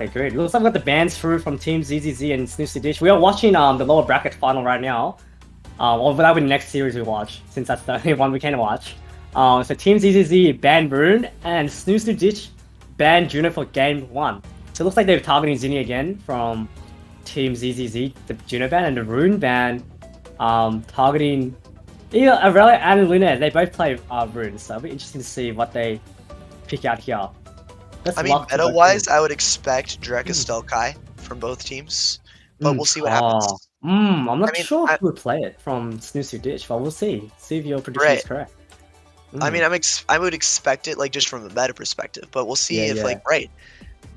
Okay, great. Looks like we got the bans through from Team ZZZ and Snoosnoo. We are watching the lower bracket final right now. Or that'll be the next series we watch, since that's the only one we can watch. So Team ZZZ banned Rune and Snoosnoo banned Juno for game 1. So it looks like they're targeting ZINNIAAA again from Team ZZZ, the Juno ban, and the Rune ban targeting either Aralia and Lunirs. They both play Rune, so it'll be interesting to see what they pick out here. I mean, meta-wise, I would expect Kai from both teams, but we'll see what happens. I'm not sure who would play it from Snoosnoo, but we'll see. See if your prediction is correct. I mean, I would expect it, like, just from a meta perspective, but we'll see if, like,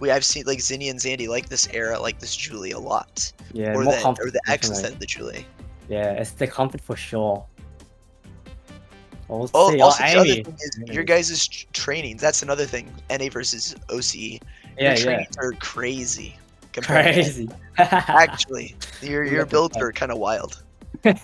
I've seen, like, ZINNIAAA and Zandy like this era, like this Julie a lot. Yeah, or the X instead of the Julie. Yeah, it's the comfort for sure. We'll also, see. the other thing is your guys' trainings. That's another thing. NA versus OCE. Your trainings are crazy. Crazy. Actually, your builds are kind of wild. I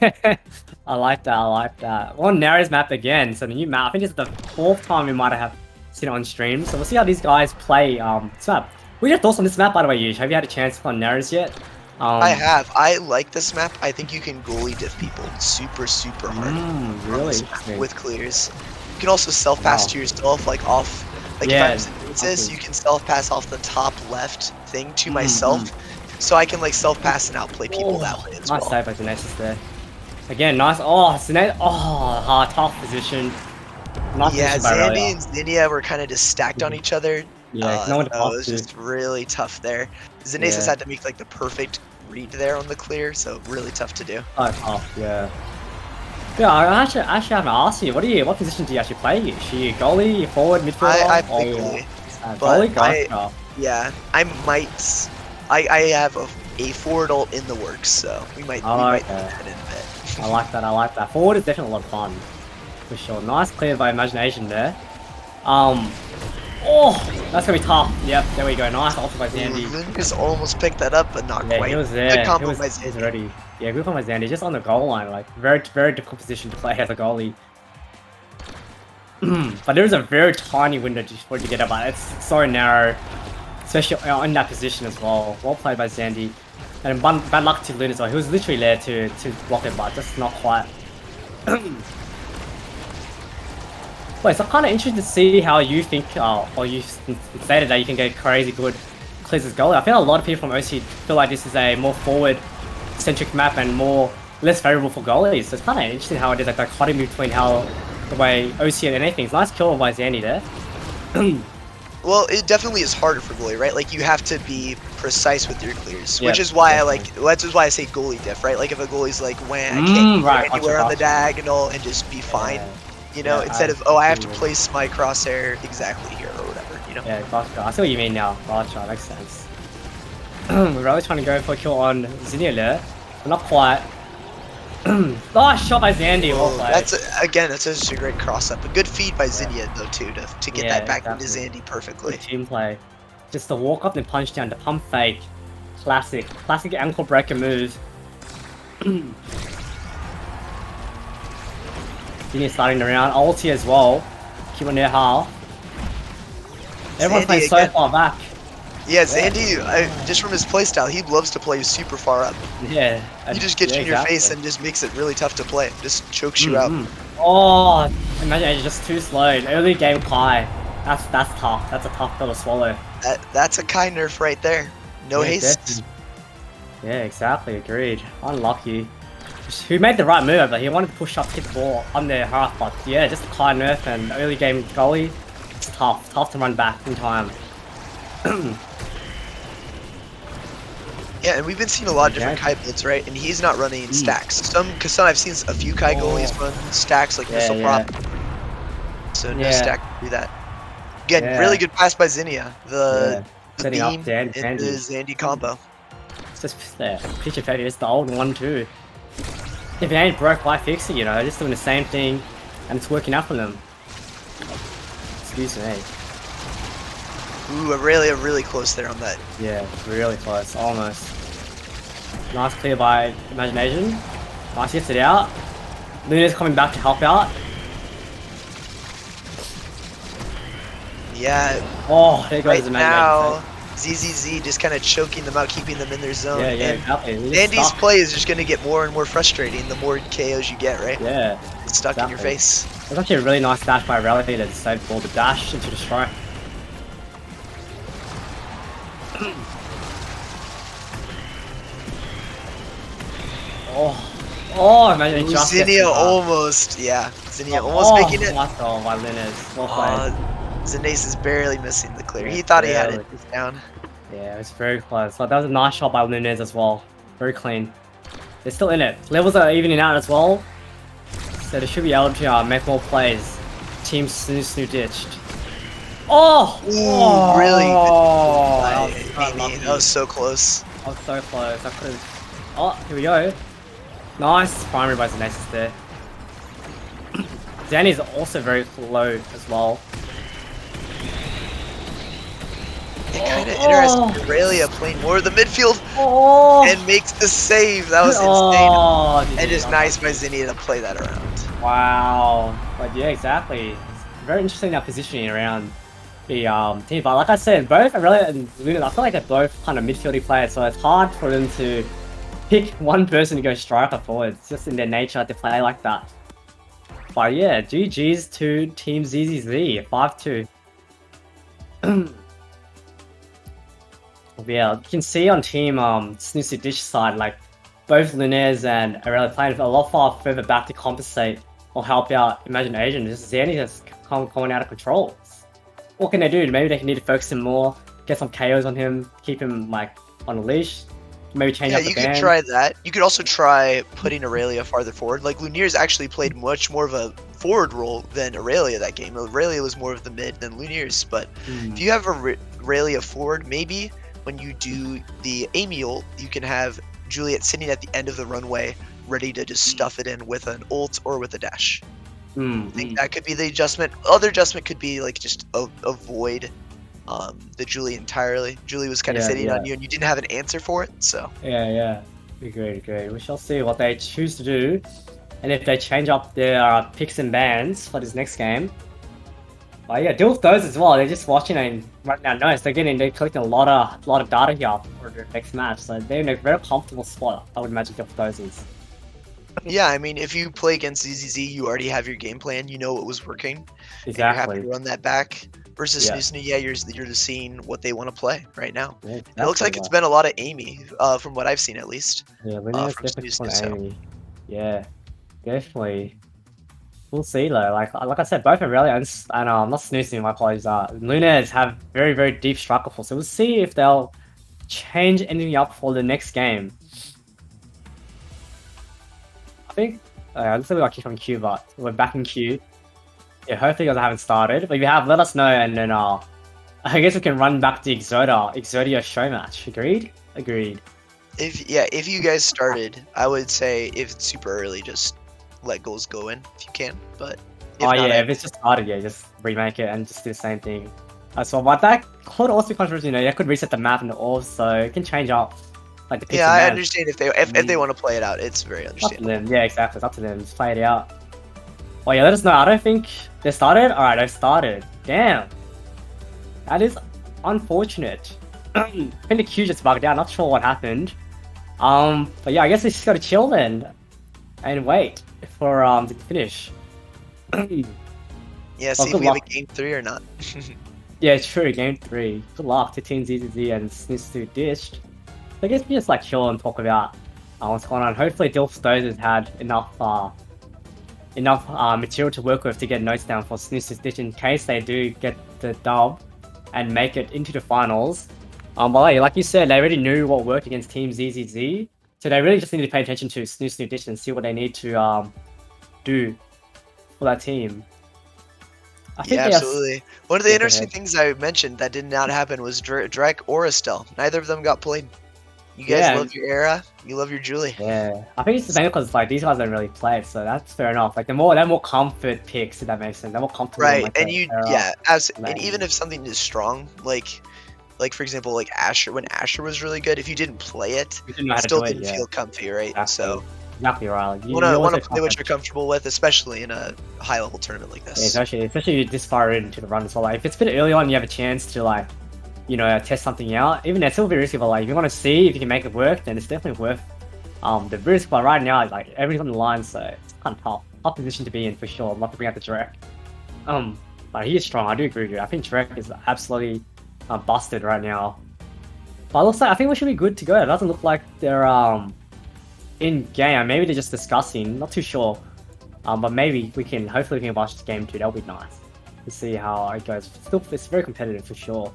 like that. I like that. Well, Nara's map again. So the new map. I think it's the 4th time we might have seen it on stream. So we'll see how these guys play this map. What are your thoughts on this map, by the way, Yush? Have you had a chance to play Nara's yet? I have. I like this map. I think you can goalie diff people super hard. Really? With clears. You can also self-pass to yourself, like off. Like if I'm ZZZ, you can self-pass off the top left thing to myself, so I can like self-pass and outplay people that way as well. Nice save by Zenasis there. Again, nice. Oh, Zenasis. Oh, tough position. Nice yeah, position by Zandy and ZINNIAAA were kind of just stacked on each other. Yeah, no one to pass it was just really tough there. Zenasis had to make like the perfect read there on the clear, so really tough to do. Oh, tough, yeah. Yeah, I actually haven't asked you. What position do you actually play? Is she goalie, forward, midfielder? I play goalie. Goalie, yeah, I might. I have a forward ult in the works, so we might head in a bit. I like that. I like that. Forward is definitely a lot of fun, for sure. Nice clear by ImaginAzn there. Oh, that's gonna be tough. Yep, there we go. Nice ultra by Zandy. Lunirs almost picked that up, but not quite. He was there. Good combo by Zandy. Ready. Yeah, good combo by Zandy. Just on the goal line, like very difficult position to play as a goalie. But there is a very tiny window for you to get up. It's so narrow, especially in that position as well. Well played by Zandy. And bad luck to Lunirs as well. He was literally there to block it, but just not quite. Wait, so I'm kind of interested to see how you think, or you stated that you can get crazy good clears as goalie. I feel a lot of people from OC feel like this is a more forward-centric map and less favorable for goalies. So it's kind of interesting how it is, like dichotomy between the way OC and anything. Nice kill by Zandy there. Well, it definitely is harder for goalie, right? Like you have to be precise with your clears, which is why that's why I say goalie diff, right? Like if a goalie's like, "When I can't go anywhere on the diagonal and just be fine." You know, instead of, I have to place my crosshair exactly here or whatever, you know? Yeah, gotcha. I see what you mean now. Gotcha, makes sense. We're really trying to go for a kill on ZINNIAAA there, but not quite. Shot by Zandy. That's such a great cross-up. A good feed by ZINNIAAA, though, too, to get that back into Zandy perfectly. Good team play. Just the walk up and punch down, the pump fake. Classic ankle breaker move. ZINNIAAA starting the round, ulti as well. Keep on their half. Everyone's playing so far back. Yeah, Zandy, just from his playstyle, he loves to play super far up. Yeah. He just gets you in your face and just makes it really tough to play. Just chokes you out. Oh, imagine it's just too slow. Early game Kai. That's tough. That's a tough pill to swallow. That's a Kai nerf right there. No haste. Definitely. Yeah, exactly. Agreed. Unlucky. Who made the right move, but he wanted to push up, hit the ball on their half, but yeah, just a Kai nerf and early game goalie, it's tough to run back in time. Yeah, and we've been seeing a lot of different Kai builds, right? And he's not running stacks. Because I've seen a few Kai goalies run stacks like missile prop, so no stack to do that. Again, really good pass by ZINNIAAA. The beam and the Zandy combo. It's just picture perfect. It's the old one too. If it ain't broke, why fix it, you know? They're just doing the same thing, and it's working out for them. Excuse me. Ooh, really close there on that. Yeah, really close, almost. Nice clear by ImaginAzn. Nice, gets it out. Luna's coming back to help out. Yeah. Oh, there goes right now, ZZZ just kind of choking them out, keeping them in their zone. Yeah, yeah, and exactly. Andy's play is just going to get more and more frustrating the more KOs you get, right? Yeah. It's stuck in your face. It's actually a really nice dash by Aralia to save for the dash into the strike. Imagine just ZINNIAAA almost, ZINNIAAA almost making it. Last goal by Lunirs. Well played. Zenasis is barely missing the clear. He thought he had it. He's down. Yeah, it was very close. But that was a nice shot by Lunirs as well. Very clean. They're still in it. Levels are evening out as well. So they should be able to make more plays. Team Snoosnoo ditched. Really good. That was so close. That was so close. I could have. Oh, here we go. Nice primary by Zenasis there. Zen is also very low as well. It kind of interesting. Aralia playing more of the midfield and makes the save. That was insane. And just nice by ZINNIAAA to play that around. Wow. But yeah, exactly. It's very interesting that positioning around the team. But like I said, both Aralia and Lunirs, I feel like they're both kind of midfieldy players, so it's hard for them to pick one person to go striker forward. It's just in their nature to play like that. But yeah, GG's to Team ZZZ, 5-2. Yeah, you can see on Team Snoosnoo Dish side, like both Lunirs and Aralia playing a lot far further back to compensate or help out ImaginAzn. Just Zanny just coming out of control. What can they do? Maybe they need to focus him more, get some KOs on him, keep him like on a leash. Maybe change up the you band. could try that. You could also try putting Aralia farther forward. Like Lunirs actually played much more of a forward role than Aralia that game. Aralia was more of the mid than Lunirs, but if you have Aralia forward, maybe when you do the Amy ult, you can have Juliet sitting at the end of the runway, ready to just stuff it in with an ult or with a dash. I think that could be the adjustment. Other adjustment could be like just avoid the Julie entirely. Julie was kind of sitting on you and you didn't have an answer for it, so. Yeah. Agreed. We shall see what they choose to do. And if they change up their picks and bans for this next game. But yeah, deal with those as well. They're just watching and right now notice they're collecting a lot of data here for their next match. So they're in a very comfortable spot, I would imagine, deal with those is. Yeah, I mean, if you play against ZZZ, you already have your game plan. You know what was working. Exactly. And you're happy to run that back. Versus Snoosnoo, you're just seeing what they want to play right now. Yeah, it looks like it's been a lot of Amy, from what I've seen at least. Yeah, from Snoosnoo, Amy. Yeah, definitely. We'll see though. Like I said, both Aralia and not Snoosnoo, my apologies. Lunirs have very deep striker pool. So we'll see if they'll change anything up for the next game. I think. Looks like we got kicked on queue, but we're back in queue. Yeah, hopefully you guys haven't started. But if you have, let us know, and then I guess we can run back to Exodia show match. Agreed? Agreed. If you guys started, I would say if it's super early, just let goals go in if you can. But if it's just started, just remake it and just do the same thing. But that could also controversy. That could reset the map and the orbs, so it can change up. Like the I understand if they want to play it out, it's very understandable. Up to them. Yeah, exactly. It's up to them. Just play it out. Oh yeah, let us know. I don't think they started. Alright, they started. Damn. That is unfortunate. I think the queue just bugged out. Not sure what happened. But yeah, I guess they just gotta chill then and wait for to finish. See if we have a game 3 or not. Yeah, it's true. Game 3. Good luck to Team ZZZ and Snoosnoo Dished. I guess we just like chill and talk about what's going on. Hopefully, Dilfstones has had enough material to work with to get notes down for Snoosnoo Dish in case they do get the dub and make it into the finals. But like you said, they already knew what worked against Team ZZZ, so they really just need to pay attention to Snoosnoo Dish and see what they need to do for that team. I think absolutely. One of the interesting things I mentioned that did not happen was Drake or Estelle. Neither of them got played. You guys love your Era, you love your Julie. Yeah, I think it's the same because like these guys don't really play, so that's fair enough. Like they're more comfort picks, if that makes sense. They're more comfortable. Right, and and even if something is strong, like for example, like Asher, when Asher was really good, if you didn't play it, you still didn't feel comfy, right? Exactly. So exactly right. You want to play what you're comfortable with, especially in a high level tournament like this. Yeah, especially this far into the run as well. Like if it's a bit early on, you have a chance to like you know, test something out. Even it's still very risky, but like if you want to see if you can make it work, then it's definitely worth the risk. But right now, like everything's on the line, so it's kind of tough position to be in for sure. Not to bring out the Drek. But he is strong. I do agree with you. I think Drek is absolutely busted right now. But it looks like I think we should be good to go. It doesn't look like they're in game. Maybe they're just discussing. Not too sure. But maybe we can. Hopefully, we can watch this game too. That'll be nice to see how it goes. Still, it's very competitive for sure.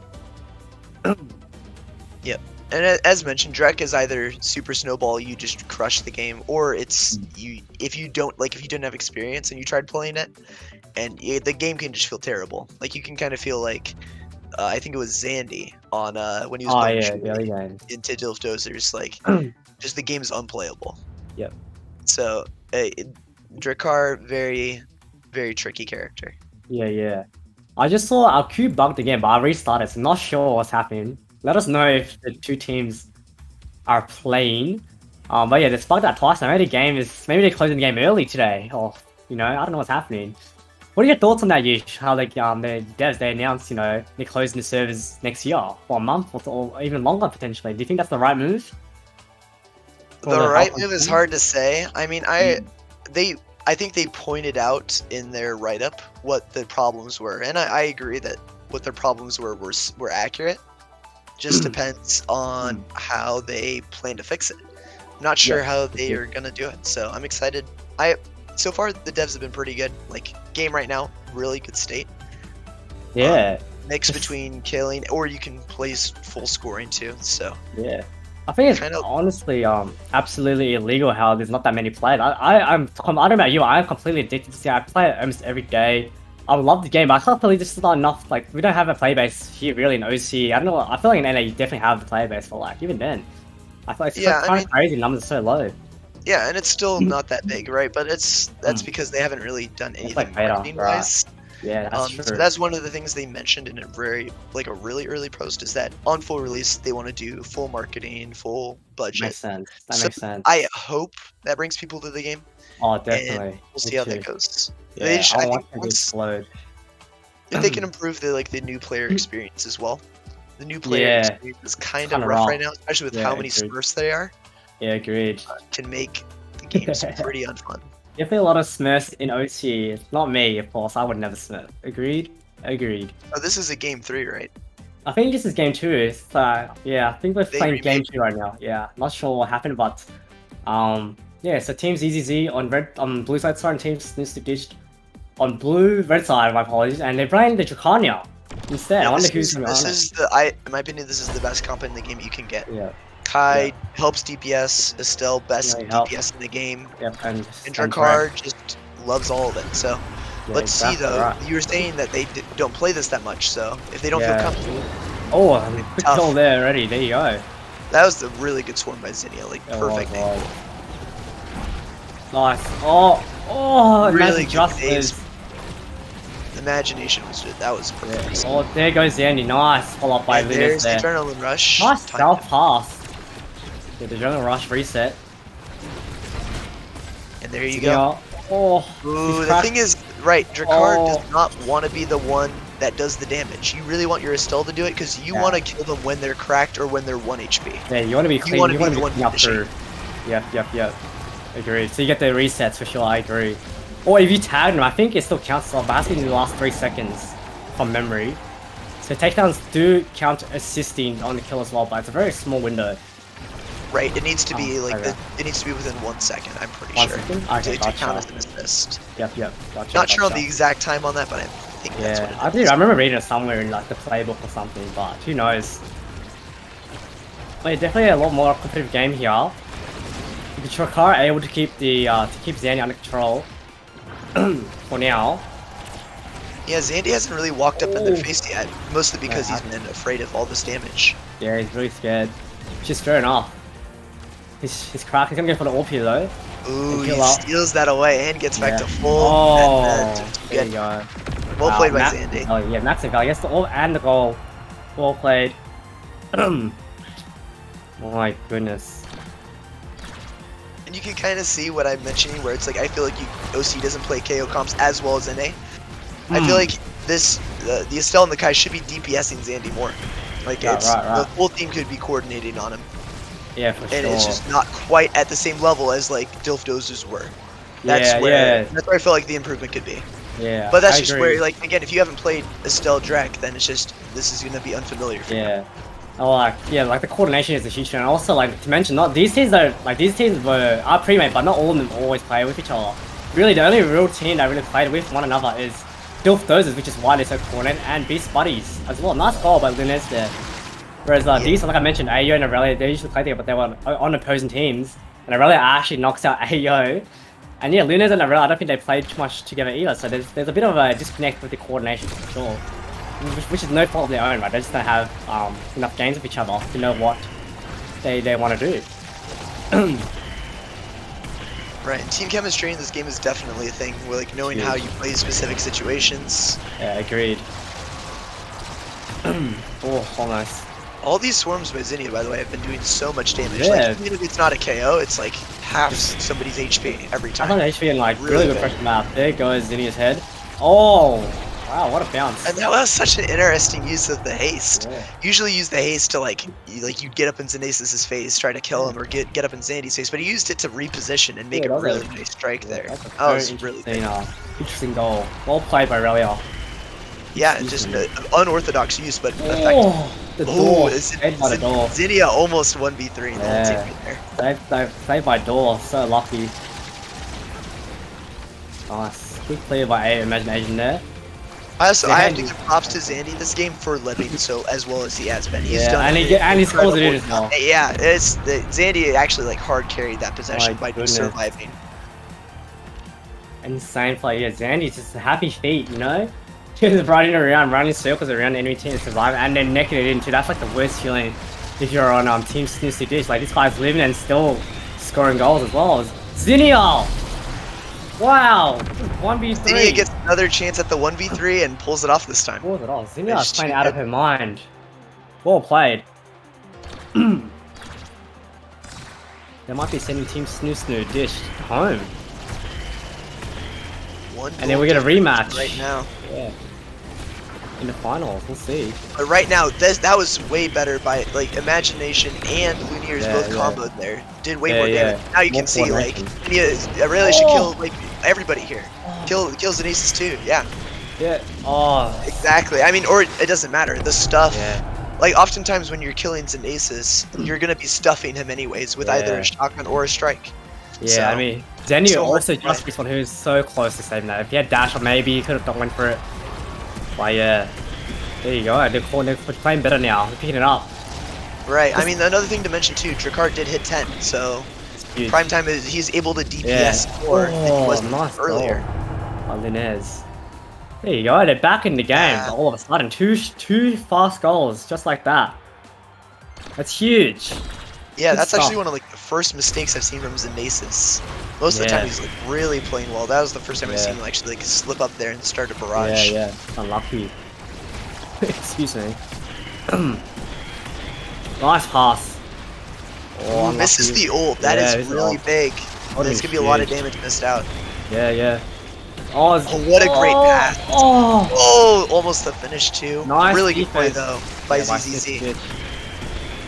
Yep. And as mentioned, Drek is either super snowball, you just crush the game, or it's you if you don't have experience and you tried playing it, and the game can just feel terrible. Like you can kind of feel like I think it was Zandy on when he was playing into Dilf Dozers, like just the game is unplayable. Yep. So Drakar, very very tricky character. Yeah. I just saw our queue bugged again, but I restarted, so not sure what's happening. Let us know if the two teams are playing. But yeah, they bugged that twice. Maybe maybe they're closing the game early today, or you know, I don't know what's happening. What are your thoughts on that, Yish? How like the devs they announced, you know, they're closing the servers next year for a month or even longer potentially. Do you think that's the right move? The right move is hard to say. I mean, I think they pointed out in their write-up what the problems were, and I agree that what their problems were accurate. Just depends on how they plan to fix it. I'm not sure how they are gonna do it, so I'm excited. So far the devs have been pretty good. Like game right now, really good state. Yeah. Mix between killing, or you can play full scoring too. So yeah. I think it's honestly absolutely illegal how there's not that many players. I don't know about you, I'm completely addicted to see. I play it almost every day. I love the game, but I can't believe this is not enough. Like we don't have a player base here really in OCE. I don't know. I feel like in NA you definitely have the player base, but like even then, I feel like it's kind of crazy. Numbers are so low. Yeah, and it's still not that big, right? But that's because they haven't really done anything marketing wise. Yeah, that's true. So that's one of the things they mentioned in a really early post is that on full release they want to do full marketing, full budget. Makes sense. That makes sense. I hope that brings people to the game. Oh, definitely. And we'll see how that goes. Yeah, I want it to explode. If they can improve the new player experience as well. The new player experience is kind of rough right now, especially with how many Smurfs there are. Yeah, agreed. Can make the games pretty unfun. Definitely a lot of Smurfs in OCE. Not me, of course. I would never Smurf. Agreed? Agreed. Oh, this is a game 3, right? I think this is game 2. So, yeah, I think we're playing game 2 right now. Yeah, not sure what happened, but yeah. So Team ZZZ on blue side, and Team Snoosnoo on red side. My apologies, and they're playing the Oceania instead. Yeah, I wonder who's going to in my opinion, this is the best comp in the game you can get. Yeah. Kai helps DPS, Estelle best DPS in the game. Yep, and Drakar just loves all of it. So let's see though. Right. You were saying that they don't play this that much, so if they don't feel comfortable. Oh, quick kill there already. There you go. That was a really good swarm by ZINNIAAA, like perfect angle. Nice. Oh, really justice. Imagination was good. That was perfect. Yeah. Oh, there goes the ending. Nice. Follow up by Lunirs there. There's the adrenaline rush. Nice stealth pass. Yeah, the adrenaline rush reset. And there you go. Oh. Ooh, the thing is, right, Drakar does not want to be the one that does the damage. You really want your Estelle to do it because you want to kill them when they're cracked or when they're 1 HP. Yeah, you want to be clean. You want to be the one up through. Yep. Agreed. So you get the resets for sure. I agree. Or if you tag them, I think it still counts off, but it has to be in the last 3 seconds from memory. So takedowns do count assisting on the kill as well, but it's a very small window. Right, it needs to be it needs to be within 1 second, I'm pretty sure. 1 second? Okay, to count as an assist. Yep. Gotcha, Not sure on the exact time on that, but I think that's what it is. I remember reading it somewhere in like the playbook or something, but who knows. But yeah, definitely a lot more competitive game here. The Drakar are able to keep Zandy under control for now. Yeah, Zandy hasn't really walked up in their face yet, mostly because he's been afraid of all this damage. Yeah, he's really scared. Which is fair enough. He's cracked. He's gonna go for the AWP here though. Ooh, he steals that away and gets back to full. Oh, there you go. Well played by Zandy. Oh yeah, Maxi Val gets the AWP and the goal. Well played. Oh my goodness. And you can kind of see what I'm mentioning, where it's like I feel like OC doesn't play KO comps as well as NA. I feel like the Estelle and the Kai should be DPSing Zandy more. Like Right, it's right, right. the whole team could be coordinating on him, Yeah, for and sure. it's just not quite at the same level as like Dilfdoz's were. That's yeah. that's where I feel like the improvement could be. Yeah, But that's I just agree. where, like, again, if you haven't played Estelle Drek, then it's just this is gonna be unfamiliar for you. Yeah. Oh, like the coordination is a huge thing. And also, like to mention, not these teams are are pre-made, but not all of them always play with each other. Really, the only real team that really played with one another is Dilfdozers, which is why they're so coordinated, and Beast Buddies as well. Nice goal by Lunirs there. Whereas these, like I mentioned, AO and Aralia, they usually play together, but they were on opposing teams, and Aralia actually knocks out AO. And yeah, Lunirs and Aralia, I don't think they played too much together either, so there's a bit of a disconnect with the coordination for sure. Which is no fault of their own, right? They just don't have enough games with each other to know what they want to do. Right, and team chemistry in this game is definitely a thing. Where like knowing how you play specific situations. Yeah, agreed. Oh, almost. All these swarms by ZINNIAAA, by the way, have been doing so much damage. Yeah. Like, even if it's not a KO, it's like half somebody's HP every I time. thought HP and like Really really good pressure map. There goes ZINNIAAA's head. Oh, wow, what a bounce. And that was such an interesting use of the haste. Yeah. Usually use the haste to like you get up in Zenasis' face, try to kill him, or get up in Zandy's face, but he used it to reposition and make a really nice strike there. That was really interesting goal. Well played by Aralia. Yeah, just an unorthodox use, but effective. The door. ZINNIAAA almost 1v3 in the whole team right there. Saved by door, so lucky. Nice. Good play by ImaginAzn there. I have to give props to Zandy this game for living so as well as he has been. He's done and he scores it in as well. Yeah, Zandy actually like hard carried that possession by just surviving. Insane play, yeah. Zandy's just a happy feet, you know? Just running around, running circles around the enemy team to survive, and then necking it into. That's like the worst feeling if you're on Team Snoosnoo. Like this guy's living and still scoring goals as well. ZINNIAAA! Wow! 1v3. ZINNIAAA gets another chance at the 1v3 and pulls it off this time. Pulls it off. ZINNIAAA's playing out of her mind. Well played. They might be sending Team Snoosnoo dish home. And then we get a rematch right now. Yeah. In the finals, we'll see. But right now, that was way better by like ImaginAzn and Lunirs both comboed there. Did way more damage. Now you can see like I really should kill like everybody here. Kill Zenasis too. Yeah. Yeah. Oh. Exactly. I mean, or it doesn't matter. The stuff. Like oftentimes when you're killing Zenasis, you're gonna be stuffing him anyways with either a shotgun or a strike. Yeah, so, I mean, ZINNIAAA also just beats one who's so close to saving that. If he had dash or maybe he could have gone for it. But yeah, there you go. They're playing better now. They're picking it up. Right. I mean, another thing to mention too, Drakar did hit 10, so prime time is he's able to DPS more than he was earlier. Lunirs. There you go. They're back in the game. All of a sudden, two fast goals just like that. That's huge. Yeah, that's actually one of like the first mistakes I've seen from Zenasis. Most of the time he's like really playing well. That was the first time I've seen him actually like slip up there and start a barrage. Yeah, unlucky. Excuse me. Nice pass. Oh, misses the ult. That is really big. There's gonna be a lot of damage missed out. Yeah. Oh, what a great pass. Oh, almost the finish too. Nice really good play though by ZZZ. It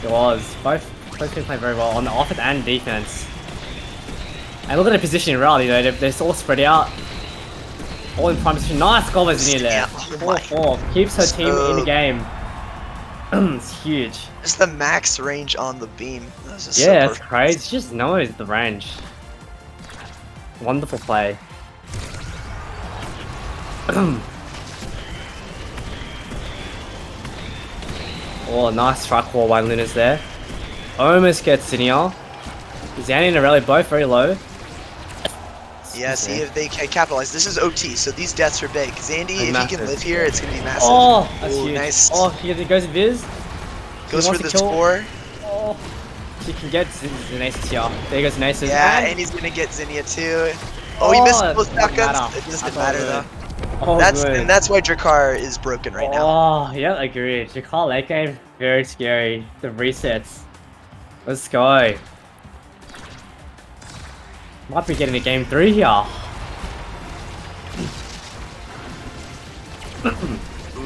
was. Both can play very well on the offense and defense. And look at the positioning around, you know, they're all spread out. All in prime position. Nice goal by ZINNIAAA there. 4-4. Keeps her team in the game. It's huge. Just the max range on the beam. That's crazy. She just knows the range. Wonderful play. Oh, nice strike wall by Lunirs there. Almost gets ZINNIAAA. Zandy and Aralia both very low. Yeah, see if they can capitalize. This is OT, so these deaths are big. Zandy, if he can live here, it's gonna be massive. Oh, that's huge. Nice. Oh, he goes Viz. Goes for the score. Oh, he can get Zenasis here. There goes Zenasis. Yeah, and he's gonna get ZINNIAAA too. Oh, he missed both shotguns. It doesn't matter though. And that's why Drakar is broken right now. Oh, yeah, I agree. Drakar late game, very scary. The resets. Let's go. Might be getting a game 3 here.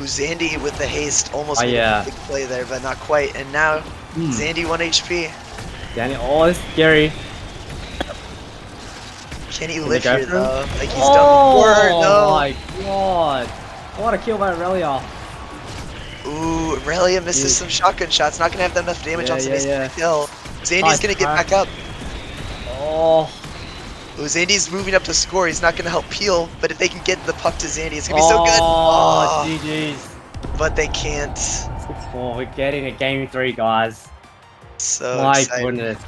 Zandy with the haste almost made yeah. a big play there, but not quite. And now Zandy 1 HP. Zandy, oh, it's scary. Can he live here though? Like he's done before. No. Oh my god. What a kill by Aralia. Ooh, Aralia misses some shotgun shots. Not gonna have enough damage on Zenasis to kill. Zandy's gonna get back up. Oh. Ooh, Zandy's moving up to score. He's not gonna help Peel, but if they can get the puck to Zandy, it's gonna be so good. Oh, GG's. But they can't. 6-4. We're getting a game 3, guys. So my exciting. Goodness.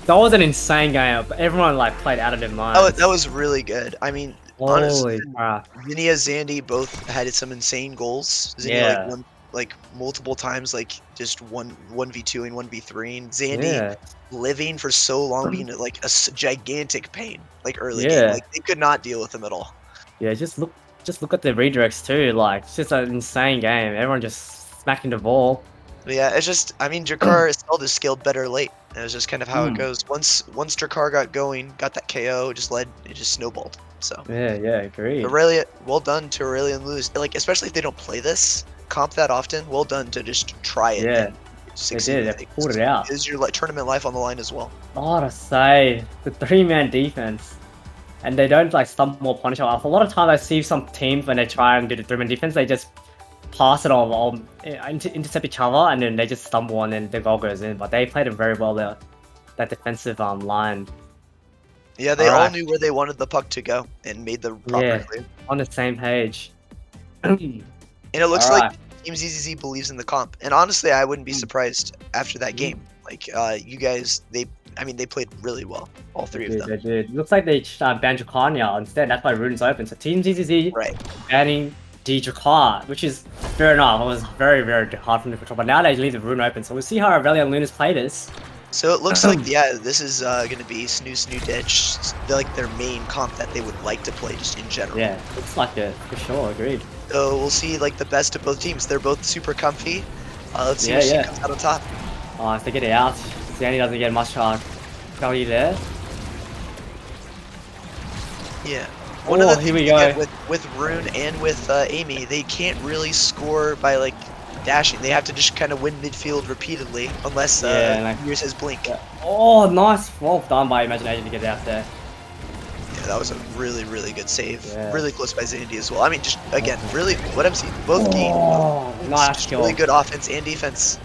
That was an insane game. Everyone like played out of their mind. Oh, that was really good. I mean, honestly, crap. ZINNIAAA, Zandy both had some insane goals. ZINNIAAA like won like multiple times, like just 1v2 and 1v3. And Zandy living for so long being like a gigantic pain, like early game. Like they could not deal with him at all. Yeah, just look at the redirects too. Like it's just an insane game. Everyone just smacking the ball. But yeah, it's just, I mean, Drakkar still just scaled better late. It was just kind of how it goes. Once Drakkar got going, got that KO, it just snowballed. So yeah, agreed. Aralia, well done to Aralia and Luz. Like especially if they don't play this comp that often, well done to just try it. Yeah, succeed. They pulled it out. Is your tournament life on the line as well? Oh, to say the 3-man defense, and they don't like stumble or punish off. A lot of times I see some teams when they try and do the 3-man defense, they just pass it on, intercept each other, and then they just stumble and then the goal goes in. But they played it very well there, that defensive line. Yeah, they all knew where they wanted the puck to go and made the proper clear. On the same page. And it looks like Team ZZZ believes in the comp. And honestly, I wouldn't be surprised after that game. Like, you guys, they played really well, all three of them. They did. Looks like they banned Oceania instead. That's why Rune's open. So Team ZZZ banning Drakkar, which is fair enough. It was very, very hard for them to control. But now they leave the Rune open. So we'll see how Aralia and Lunirs play this. So it looks like, this is going to be Snoosnoo Ditch, like their main comp that they would like to play just in general. Yeah, looks like it, for sure, agreed. So we'll see like the best of both teams. They're both super comfy. Let's see who comes out on top. Oh, if they get it out, Zandy doesn't get much value there. Yeah. One of the things we get with Rune and with Amy, they can't really score by like dashing. They have to just kind of win midfield repeatedly, unless Lunirs has blink. Yeah. Oh, nice! Well done by ImaginAzn to get out there. Yeah, that was a really, really good save. Really close by Zandy as well. I mean, just again, really, what I'm seeing, both games. Nice kill. Really good offense and defense.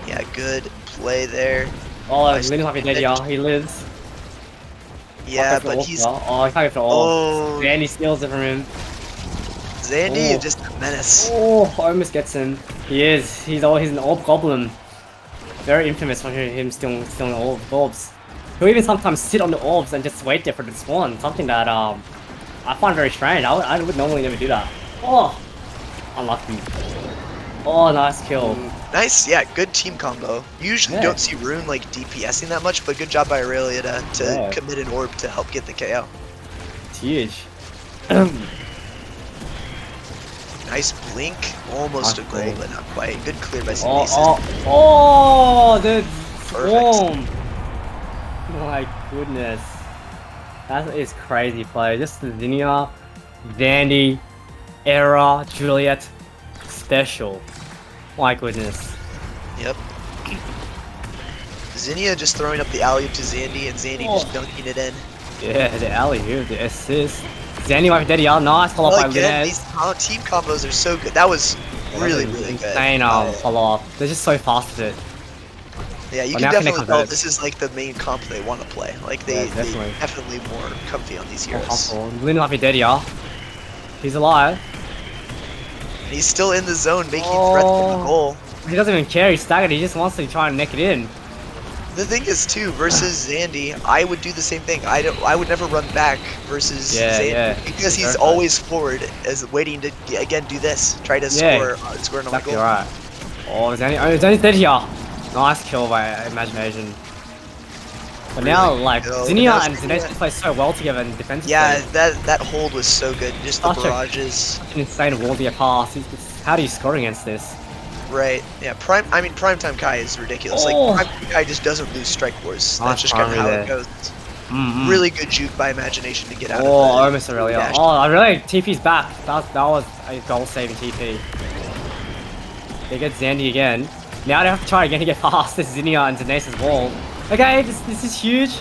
Yeah, good play there. Oh, Lunirs might be dead, y'all. He lives. Yeah, but he's... Oh, he can't go for all. Zandy steals it from him. Zandy, just a menace. Oh, almost gets him. He is. He's an orb goblin. Very infamous for him stealing all the orbs. He'll even sometimes sit on the orbs and just wait there for the spawn. Something that I find very strange. I would normally never do that. Oh, unlucky. Oh, nice kill. Nice, yeah, good team combo. You usually don't see Rune like DPSing that much, but good job by Aralia to commit an orb to help get the KO. It's huge. Nice blink, almost a goal, but not quite. Good clear by Zenasis. The swarm! My goodness. That is crazy play. Just the ZINNIAAA, Zandy, Era, Juliet, special. My goodness. Yep. ZINNIAAA just throwing up the alley-oop to Zandy, and Zandy just dunking it in. Yeah, the alley-oop, the assist. Zandy might be dead, y'all. Nice follow-up by Lunirs. These team combos are so good. That was really, really good. Insane follow-up. They're just so fast with it. Yeah, you can definitely tell this is like the main comp they want to play. Like they definitely more comfy on these heroes. Lunirs might be dead, y'all. He's alive. And he's still in the zone, making threats from the goal. He doesn't even care. He's staggered. He just wants to try and neck it in. The thing is, too, versus Zandy, I would do the same thing. I would never run back versus Zandy because he's always forward, as waiting to again do this, try to score an own goal. Right. Oh, Zandy's dead here. Nice kill by ImaginAzn. But now, like, ZINNIAAA and Zenasis play so well together in defense. Yeah, that hold was so good. Just the barrages. Such an insane wall to pass. How do you score against this? Right. Yeah. Primetime Kai is ridiculous. Like Primetime Kai just doesn't lose strike wars. That's just kind of how it goes. Really good juke by ImaginAzn to get out of Oh, the almost Aralia. dash. Oh, I really TP's back. That was a goal-saving TP. They get Zandy again. Now they have to try again to get past this ZINNIAAA and Zenasis wall. Okay, this is huge.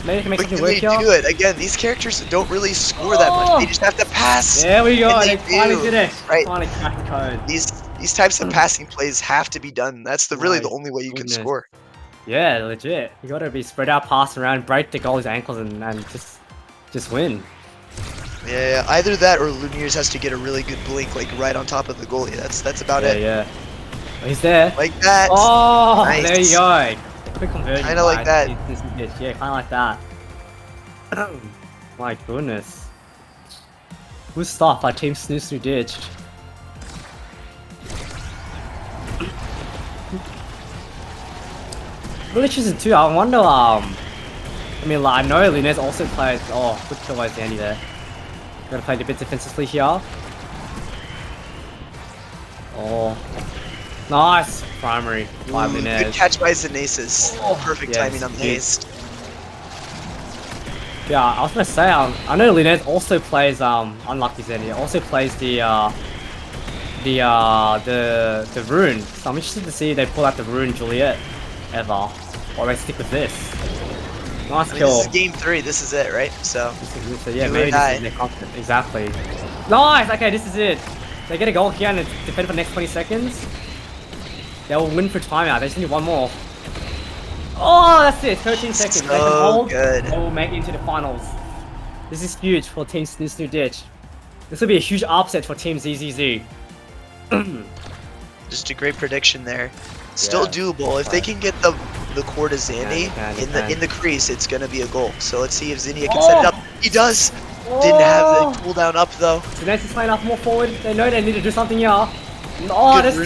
Maybe they can make But something can work they here. do it? Again, these characters don't really score that much. They just have to pass. There we go. And They finally did it. Right. Finally cracked the code. These types of passing plays have to be done. That's really the only way you can score. Yeah, legit. You gotta be spread out, pass around, break the goalie's ankles, and just win. Yeah, either that or Lunirs has to get a really good blink, like right on top of the goalie. That's about it. Yeah. Oh, he's there. Like that. Oh, Nice. there you go. Quick conversion. Kinda like that. Yeah, kinda like that. My goodness. Good stuff by Team Snoosnoo ditched. Really choosing too. I wonder. I mean, like, I know Lunirs also plays. Oh, good kill by Zandy there. Gotta play a bit defensively here. Oh, nice primary by Lunirs. Good catch by Zenasis. Perfect timing on the haste. Yeah, I was gonna say, I know Lunirs also plays unlucky Zenia, also plays the rune. So I'm interested to see if they pull out the rune Juliet ever, or they stick with this. Nice kill. This is game 3. This is it, right? So yeah, maybe this is their confidence. Exactly. Nice. Okay, this is it. They get a goal here and defend for the next 20 seconds. They will win for timeout. They just need one more. Oh, that's it. 13 seconds. They can hold. Good. They will make it into the finals. This is huge for Team Snoosnoo ditch. This will be a huge upset for Team ZZZ. Just a great prediction there. Still doable. If they can get the core to Zandy in the crease, it's gonna be a goal. So let's see if ZINNIAAA can set it up. He does. Didn't have the cooldown up though. Zenasis is playing up more forward. They know they need to do something here. Oh, that's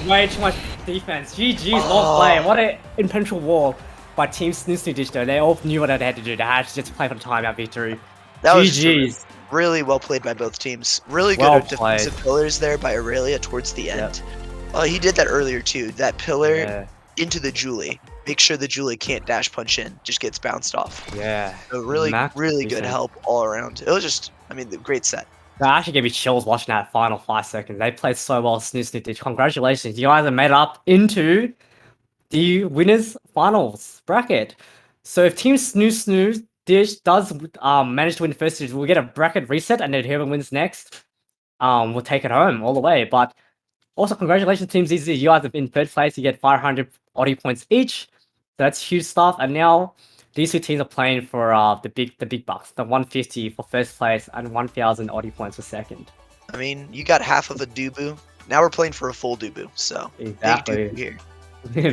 way too much defense. GG's long play. What an impenetrable wall by Team Snoosnoo ditch though. They all knew what they had to do. They had to just play for the timeout victory. That was GG's. Really well played by both teams. Really good defensive pillars there by Aralia towards the end. Oh, he did that earlier too. That pillar into the Julie. Make sure the Julie can't dash punch in. Just gets bounced off. Yeah. So really good help all around. It was just, I mean, the great set. That actually gave me chills watching that final 5 seconds. They played so well, Snoosnoo ditch. Congratulations. You guys have made it up into the winners finals bracket. So if Team Snoosnoo ditch does manage to win the first series, we'll get a bracket reset, and then whoever wins next will take it home all the way. But also, congratulations, Team ZZ. You guys have in third place. You get 500 Audi points each. So that's huge stuff. And now these two teams are playing for the big bucks, the 150 for first place and 1,000 Audi points for second. I mean, you got half of a Dubu. Now we're playing for a full Dubu. So exactly. Big Dubu here.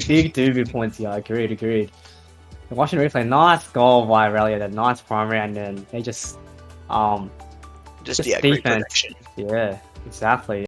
Big Dubu points. Yeah, agreed. Watching the replay, nice goal by Aralia. That nice primary, and then they just great protection. Yeah, exactly.